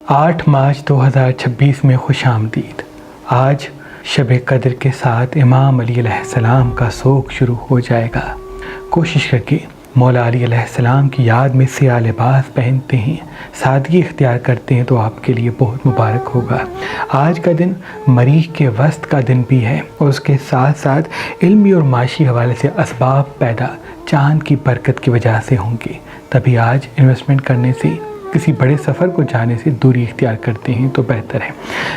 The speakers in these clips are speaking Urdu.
8 مارچ 2026 میں خوش آمدید۔ آج شب قدر کے ساتھ امام علی علیہ السلام کا سوگ شروع ہو جائے گا۔ کوشش کر کے مولا علی علیہ السلام کی یاد میں سیاہ لباس پہنتے ہیں، سادگی اختیار کرتے ہیں تو آپ کے لیے بہت مبارک ہوگا۔ آج کا دن مریخ کے وسط کا دن بھی ہے اور اس کے ساتھ ساتھ علمی اور معاشی حوالے سے اسباب پیدا چاند کی برکت کی وجہ سے ہوں گے، تبھی آج انویسٹمنٹ کرنے سے، کسی بڑے سفر کو جانے سے دوری اختیار کرتے ہیں تو بہتر ہے۔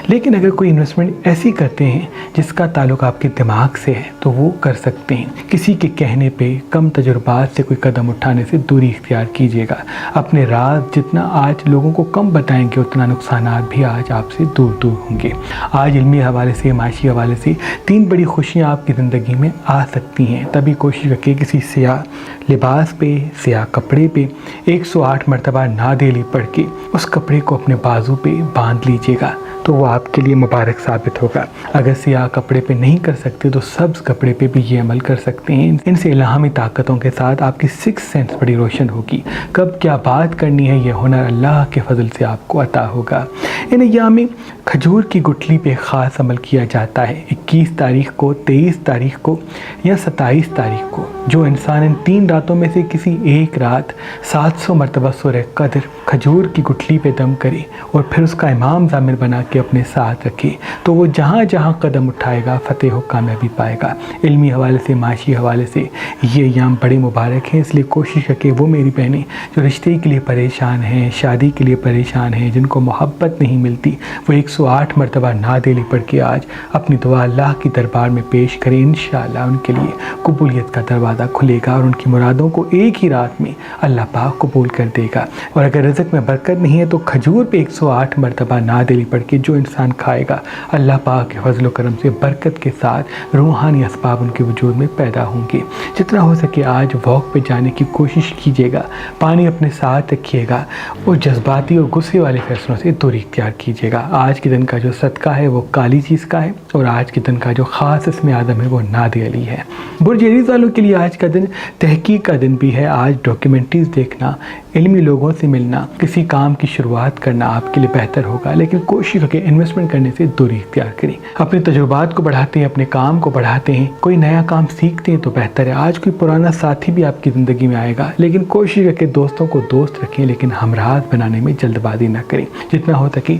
لیکن اگر کوئی انویسٹمنٹ ایسی کرتے ہیں جس کا تعلق آپ کے دماغ سے ہے تو وہ کر سکتے ہیں۔ کسی کے کہنے پہ، کم تجربات سے کوئی قدم اٹھانے سے دوری اختیار کیجیے گا۔ اپنے راز جتنا آج لوگوں کو کم بتائیں گے اتنا نقصانات بھی آج آپ سے دور دور ہوں گے۔ آج علمی حوالے سے، معاشی حوالے سے 3 بڑی خوشیاں آپ کی زندگی میں آ سکتی ہیں، تبھی کوشش رکھیں کسی سیاہ لباس پہ، سیاہ کپڑے پہ 108 مرتبہ نادیلی پڑھ کے اس کپڑے کو اپنے بازو پہ باندھ لیجیے گا تو وہ آپ کے لیے مبارک ثابت ہوگا۔ اگر سیاہ کپڑے پہ نہیں کر سکتے تو سبز کپڑے پہ بھی یہ عمل کر سکتے ہیں۔ ان سے الہامی طاقتوں کے ساتھ آپ کی 6 سینس بڑی روشن ہوگی۔ کب کیا بات کرنی ہے یہ ہنر اللہ کے فضل سے آپ کو عطا ہوگا۔ ان ایام میں کھجور کی گٹھلی پہ خاص عمل کیا جاتا ہے۔ 21 تاریخ کو، 23 تاریخ کو یا 27 تاریخ کو جو انسان ان 3 راتوں میں سے کسی ایک رات 700 مرتبہ سورہ قدر کھجور کی گٹھلی پہ دم کرے اور پھر اس کا امام ضامر بنا کے اپنے ساتھ رکھے تو وہ جہاں جہاں قدم اٹھائے گا فتح و کامیابی پائے گا۔ علمی حوالے سے، معاشی حوالے سے یہ ایام بڑے مبارک ہیں، اس لیے کوشش کریں وہ میری بہنیں جو رشتے کے لیے پریشان ہیں، شادی کے لیے پریشان ہیں، جن کو محبت نہیں ملتی، وہ 108 مرتبہ نادیلی پڑھ کے آج اپنی دعا اللہ کی دربار میں پیش کریں۔ انشاءاللہ ان کے لیے قبولیت کا دروازہ کھلے گا اور ان کی مرادوں کو ایک ہی رات میں اللہ پاک قبول کر دے گا۔ اور اگر رزق میں برکت نہیں ہے تو کھجور پہ 108 مرتبہ نادیلی پڑھ کے جو انسان کھائے گا، اللہ پاک کے فضل و کرم سے برکت کے ساتھ روحانی اسباب ان کے وجود میں پیدا ہوں گے۔ جتنا ہو سکے آج واک پہ جانے کی کوشش کیجیے گا، پانی اپنے ساتھ رکھیے گا اور جذباتی اور غصے والے فیصلوں سے دوری اختیار کیجیے گا۔ آج کے دن کا جو صدقہ ہے وہ کالی چیز کا ہے اور آج کے دن کا جو خاص اسم اعظم ہے وہ ناد علی ہے۔ برج ایریز والوں کے لیے آج کا دن تحقیق کا دن بھی ہے۔ آج ڈاکیومنٹریز دیکھنا، علمی لوگوں سے ملنا، کسی کام کی شروعات کرنا آپ کے لیے بہتر ہوگا، لیکن کوشش کریں انویسٹمنٹ کرنے سے دوری اختیار کریں۔ اپنے تجربات کو بڑھاتے ہیں، اپنے کام کو بڑھاتے ہیں، کوئی نیا کام سیکھتے ہیں تو بہتر ہے۔ آج کوئی پرانا ساتھی بھی آپ کی زندگی میں آئے گا، لیکن کوشش کریں دوستوں کو دوست رکھیں لیکن ہمراہ بنانے میں جلد بازی نہ کریں۔ جتنا ہو سکے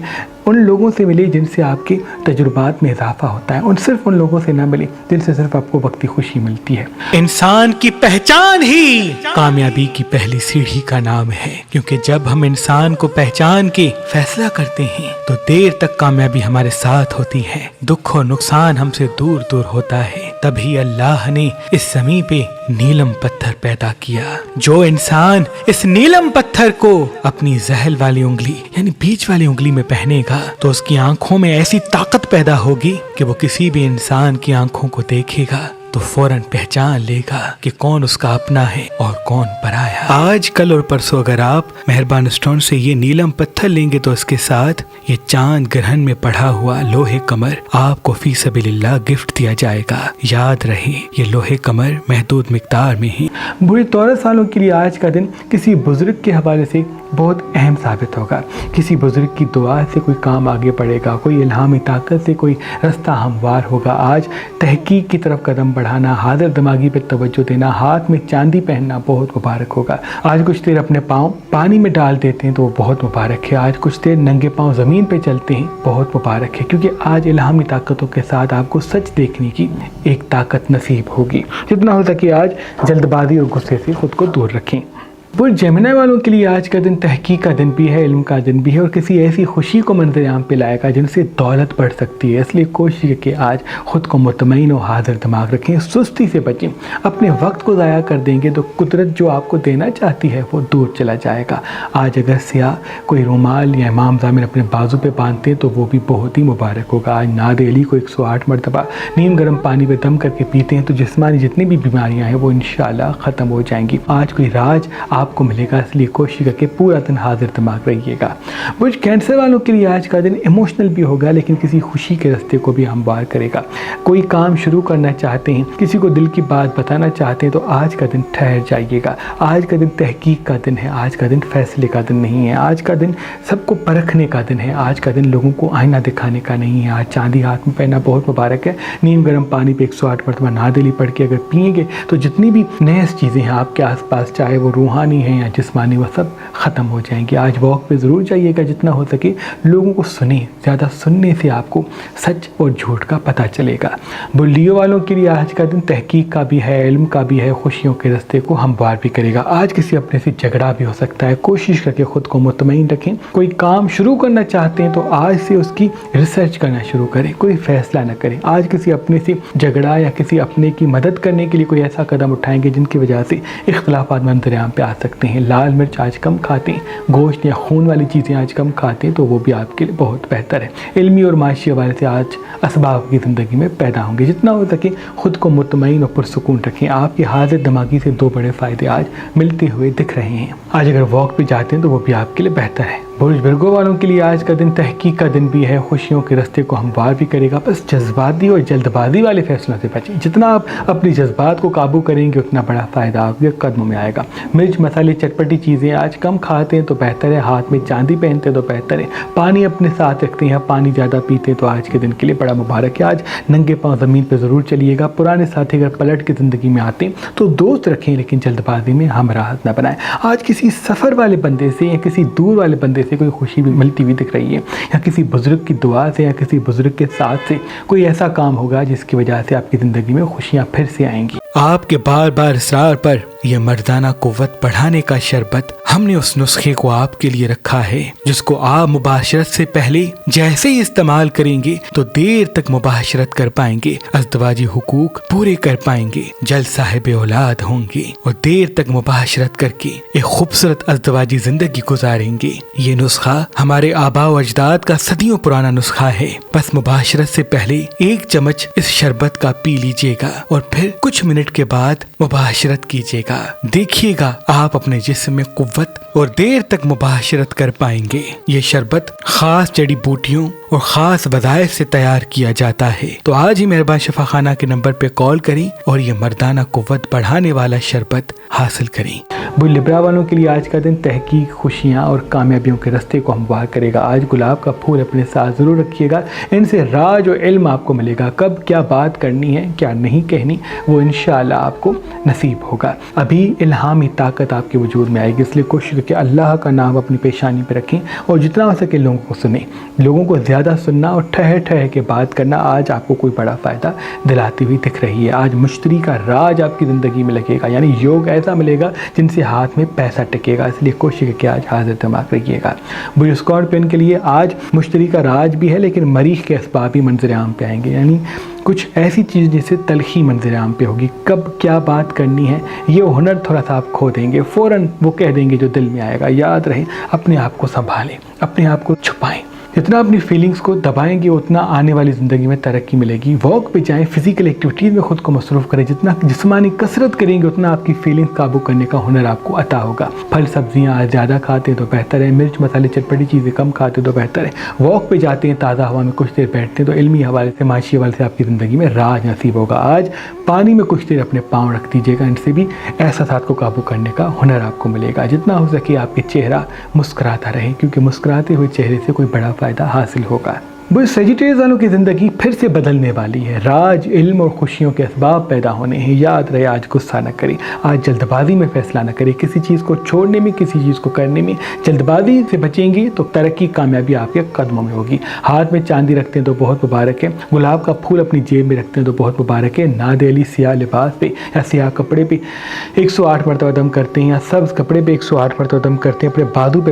ان لوگوں سے ملے جن سے آپ کے تجربات میں اضافہ ہوتا ہے، صرف ان لوگوں سے نہ ملے جن سے صرف آپ کو وقتی خوشی ملتی ہے۔ انسان کی پہچان ہی کامیابی کی پہلی سیڑھی کا نام ہے، کیونکہ جب ہم انسان کو پہچان کے فیصلہ کرتے ہیں تو دیر تک کامیابی ہمارے ساتھ ہوتی ہے، دکھ و نقصان ہم سے دور دور ہوتا ہے۔ تبھی اللہ نے اس زمین پہ نیلم پتھر پیدا کیا۔ جو انسان اس نیلم پتھر کو اپنی زحل والی انگلی یعنی بیچ والی انگلی میں پہنے گا تو اس کی آنکھوں میں ایسی طاقت پیدا ہوگی کہ وہ کسی بھی انسان کی آنکھوں کو دیکھے گا تو فوراً پہچان لے گا کہ کون اس کا اپنا ہے اور کون پرایا۔ آج، کل اور پرسوں اگر آپ مہربان اسٹون سے یہ نیلم پتھر لیں گے تو اس کے ساتھ یہ چاند گرہن میں پڑھا ہوا لوہے کمر آپ کو فی سبیل اللہ گفٹ دیا جائے گا۔ یاد رہے یہ لوہے کمر محدود مقدار میں ہی۔ برے تورس والوں کے لیے آج کا دن کسی بزرگ کے حوالے سے بہت اہم ثابت ہوگا۔ کسی بزرگ کی دعا سے کوئی کام آگے بڑھے گا، کوئی الہامی طاقت سے کوئی رستہ ہموار ہوگا۔ آج تحقیق کی طرف قدم بڑھانا، حاضر دماغی پہ توجہ دینا، ہاتھ میں چاندی پہننا بہت مبارک ہوگا۔ آج کچھ دیر اپنے پاؤں پانی میں ڈال دیتے ہیں تو وہ بہت مبارک ہے۔ آج کچھ دیر ننگے پاؤں زمین پہ چلتے ہیں، بہت مبارک ہے، کیونکہ آج الہامی طاقتوں کے ساتھ آپ کو سچ دیکھنے کی ایک طاقت نصیب ہوگی۔ جتنا ہو سکے آج جلد بازی اور غصے سے خود کو دور رکھیں۔ برج جیمنی والوں کے لیے آج کا دن تحقیق کا دن بھی ہے، علم کا دن بھی ہے اور کسی ایسی خوشی کو منظر عام پہ لائے گا جن سے دولت بڑھ سکتی ہے۔ اس لیے کوشش کہ آج خود کو مطمئن و حاضر دماغ رکھیں، سستی سے بچیں۔ اپنے وقت کو ضائع کر دیں گے تو قدرت جو آپ کو دینا چاہتی ہے وہ دور چلا جائے گا۔ آج اگر سیاہ کوئی رومال یا امام ضامن اپنے بازو پہ باندھتے ہیں تو وہ بھی بہت ہی مبارک ہوگا۔ آج ناد علی کو 108 مرتبہ نیم گرم پانی پہ دم کر کے پیتے ہیں تو جسمانی جتنی بھی بیماریاں ہیں وہ انشاءاللہ ختم ہو جائیں گی۔ آج کوئی راج آپ آپ کو ملے گا، اس لیے کوشش کر کے پورا دن حاضر دماغ رہیے گا۔ برج کینسر والوں کے لیے آج کا دن ایموشنل بھی ہوگا، لیکن کسی خوشی کے راستے کو بھی ہموار کرے گا۔ کوئی کام شروع کرنا چاہتے ہیں، کسی کو دل کی بات بتانا چاہتے ہیں تو آج کا دن ٹھہر جائیے گا۔ آج کا دن تحقیق کا دن ہے، آج کا دن فیصلے کا دن نہیں ہے، آج کا دن سب کو پرکھنے کا دن ہے، آج کا دن لوگوں کو آئینہ دکھانے کا نہیں ہے۔ آج چاندی ہاتھ میں پہننا بہت مبارک ہے۔ نیم گرم پانی پہ 108 مرتبہ نادلی پڑھ کے اگر پئیں گے تو جتنی بھی نیس چیزیں ہیں آپ کے آس پاس، چاہے وہ روحانی ہیں یا جسمانی، وہ سب ختم ہو جائیں گے۔ آج واک پہ ضرور جائیے گا، جتنا ہو سکے لوگوں کو سنیں، زیادہ سننے سے آپ کو سچ اور جھوٹ کا پتہ چلے گا۔ لیو والوں کے لیے آج کا دن تحقیق کا بھی ہے، علم کا بھی ہے، خوشیوں کے راستے کو ہموار بھی کرے گا۔ آج کسی اپنے سے جھگڑا بھی ہو سکتا ہے، کوشش کر کے خود کو مطمئن رکھیں۔ کوئی کام شروع کرنا چاہتے ہیں تو آج سے اس کی ریسرچ کرنا شروع کریں، کوئی فیصلہ نہ کریں۔ آج کسی اپنے سے جھگڑا یا کسی اپنے کی مدد کرنے کے لیے کوئی ایسا قدم اٹھائیں گے جن کی وجہ سے اختلافات منظر عام پہ آ سکتے ہیں۔ لال مرچ آج کم کھاتے ہیں، گوشت یا خون والی چیزیں آج کم کھاتے ہیں تو وہ بھی آپ کے لیے بہت بہتر ہے۔ علمی اور معاشی حوالے سے آج اسباب کی زندگی میں پیدا ہوں گے۔ جتنا ہو سکے خود کو مطمئن اور پرسکون رکھیں۔ آپ کی حاضر دماغی سے 2 بڑے فائدے آج ملتے ہوئے دکھ رہے ہیں۔ آج اگر واک پہ جاتے ہیں تو وہ بھی آپ کے لیے بہتر ہے۔ برج ورگو والوں کے لیے آج کا دن تحقیق کا دن بھی ہے، خوشیوں کے راستے کو ہموار بھی کرے گا۔ بس جذباتی اور جلد بازی والے فیصلوں سے بچیں۔ جتنا آپ اپنی جذبات کو قابو کریں گے اتنا بڑا فائدہ آپ کے قدموں میں آئے گا۔ مرچ مسالے چٹپٹی چیزیں آج کم کھاتے ہیں تو بہتر ہے، ہاتھ میں چاندی پہنتے ہیں تو بہتر ہے، پانی اپنے ساتھ رکھتے ہیں، پانی زیادہ پیتے ہیں تو آج کے دن کے لیے بڑا مبارک ہے۔ آج ننگے پاؤں زمین پہ ضرور چلیے گا۔ پرانے ساتھی اگر پلٹ کے زندگی میں آتے ہیں تو دوست رکھیں، لیکن جلد بازی میں ہمراہ نہ بنائیں۔ آج کسی سفر والے بندے سے یا کسی دور والے بندے سے کوئی خوشی بھی ملتی ہوئی دکھ رہی ہے، یا کسی بزرگ کی دعا سے یا کسی بزرگ کے ساتھ سے کوئی ایسا کام ہوگا جس کی وجہ سے آپ کی زندگی میں خوشیاں پھر سے آئیں گی۔ آپ کے بار بار اصرار پر یہ مردانہ قوت بڑھانے کا شربت ہم نے اس نسخے کو آپ کے لیے رکھا ہے، جس کو آپ مباشرت سے پہلے جیسے ہی استعمال کریں گے تو دیر تک مباشرت کر پائیں گے، ازدواجی حقوق پورے کر پائیں گے، جلد صاحب اولاد ہوں گے اور دیر تک مباشرت کر کے ایک خوبصورت ازدواجی زندگی گزاریں گے۔ یہ نسخہ ہمارے آباء و اجداد کا صدیوں پرانا نسخہ ہے۔ بس مباشرت سے پہلے 1 چمچ اس شربت کا پی لیجئے گا اور پھر کچھ منٹ کے بعد مباشرت کیجئے گا۔ دیکھیے گا آپ اپنے جسم میں قوت اور دیر تک مباشرت کر پائیں گے۔ یہ شربت خاص جڑی بوٹیوں اور خاص وظائف سے تیار کیا جاتا ہے، تو آج ہی مہربان شفا خانہ کے نمبر پہ کال کریں اور یہ مردانہ قوت بڑھانے والا شربت حاصل کریں۔ لبرا والوں کے لیے آج کا دن تحقیق، خوشیاں اور کامیابیوں کے راستے کو ہموار کرے گا۔ آج گلاب کا پھول اپنے ساتھ ضرور رکھیے گا، ان سے راج اور علم آپ کو ملے گا۔ کب کیا بات کرنی ہے، کیا نہیں کہنی، وہ انشاءاللہ آپ کو نصیب ہوگا۔ ابھی الہامی طاقت آپ کے وجود میں آئے گی، اس لیے کوشش کریں کہ اللہ کا نام اپنی پیشانی پہ رکھیں اور جتنا ہو سکے لوگوں کو سنیں۔ لوگوں کو زیادہ سننا اور ٹھہر ٹھہر کے بات کرنا آج آپ کو کوئی بڑا فائدہ دلاتی ہوئی دکھ رہی ہے۔ آج مشتری کا راج آپ کی زندگی میں لگے گا، یعنی یوگ ایسا ملے گا جن سے ہاتھ میں پیسہ ٹکے گا، اس لیے کوشش کریں کہ آج حاضر دماغ رہیے گا۔ برج اسکارپیون کے لیے آج مشتری کا راج بھی ہے، لیکن مریخ کے اسباب بھی منظر عام پہ آئیں گے، یعنی کچھ ایسی چیز جس سے تلخی منظر عام پہ ہوگی۔ کب کیا بات کرنی ہے یہ ہنر تھوڑا سا آپ کھو دیں گے، فوراً وہ کہہ دیں گے جو دل میں آئے گا۔ یاد رہے اپنے آپ کو سنبھالیں، اپنے آپ کو چھپائیں۔ جتنا اپنی فیلنگز کو دبائیں گے اتنا آنے والی زندگی میں ترقی ملے گی۔ واک پہ جائیں، فزیکل ایکٹیویٹیز میں خود کو مصروف کریں۔ جتنا جسمانی کثرت کریں گے اتنا آپ کی فیلنگز قابو کرنے کا ہنر آپ کو عطا ہوگا۔ پھل سبزیاں آج زیادہ کھاتے ہیں تو بہتر ہے، مرچ مسالے چٹپٹی چیزیں کم کھاتے تو بہتر ہے۔ واک پہ جاتے ہیں، تازہ ہوا میں کچھ دیر بیٹھتے ہیں تو علمی حوالے سے، معاشی حوالے سے آپ کی زندگی میں راج نصیب ہوگا۔ آج پانی میں کچھ دیر اپنے پاؤں رکھ دیجیے گا، ان سے بھی احساسات کو قابو کرنے کا ہنر آپ کو ملے گا۔ جتنا ہو سکے آپ کے چہرہ مسکراتا رہے، کیونکہ مسکراتے ہوئے چہرے سے کوئی بڑا فائدہ حاصل ہوگا۔ برج سیجیٹیریس والوں کی زندگی پھر سے بدلنے والی ہے، راج، علم اور خوشیوں کے اسباب پیدا ہونے ہیں۔ یاد رہے آج غصہ نہ کریں، آج جلد بازی میں فیصلہ نہ کریں، کسی چیز کو چھوڑنے میں، کسی چیز کو کرنے میں جلد بازی سے بچیں گے تو ترقی، کامیابی آپ کے قدموں میں ہوگی۔ ہاتھ میں چاندی رکھتے ہیں تو بہت مبارک ہے، گلاب کا پھول اپنی جیب میں رکھتے ہیں تو بہت مبارک ہے، نادیلی سیاہ لباس پہ یا سیاہ کپڑے پہ 108 مرتبہ دم کرتے ہیں، یا سبز کپڑے پہ 108 مرتبہ دم کرتے ہیں، اپنے بازو پہ